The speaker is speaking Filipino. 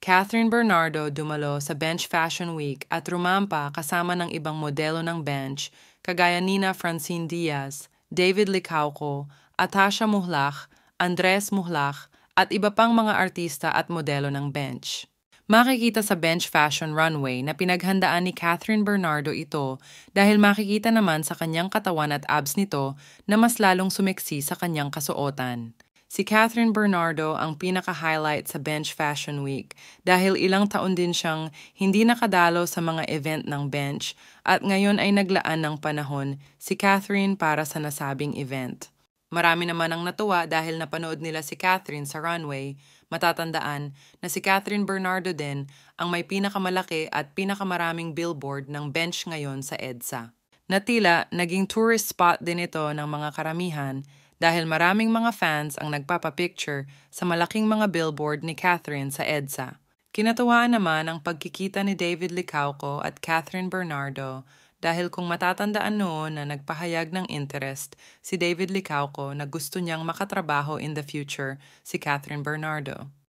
Catherine Bernardo dumalo sa Bench Fashion Week at rumampa kasama ng ibang modelo ng Bench kagaya nina Francine Diaz, David Licauco, Atasha Muhlach, Andres Muhlach at iba pang mga artista at modelo ng Bench. Makikita sa Bench Fashion Runway na pinaghandaan ni Catherine Bernardo ito dahil makikita naman sa kanyang katawan at abs nito na mas lalong sumeksi sa kanyang kasuotan. Si Catherine Bernardo ang pinaka-highlight sa Bench Fashion Week dahil ilang taon din siyang hindi nakadalo sa mga event ng Bench at ngayon ay naglaan ng panahon si Catherine para sa nasabing event. Marami naman ang natuwa dahil napanood nila si Catherine sa runway. Matatandaan na si Catherine Bernardo din ang may pinakamalaki at pinakamaraming billboard ng Bench ngayon sa EDSA. Natila, naging tourist spot din ito ng mga karamihan dahil maraming mga fans ang nagpapapicture sa malaking mga billboard ni Catherine sa EDSA. Kinatuwaan naman ang pagkikita ni David Licauco at Catherine Bernardo dahil kung matatandaan noon na nagpahayag ng interest si David Licauco na gusto niyang makatrabaho in the future si Catherine Bernardo.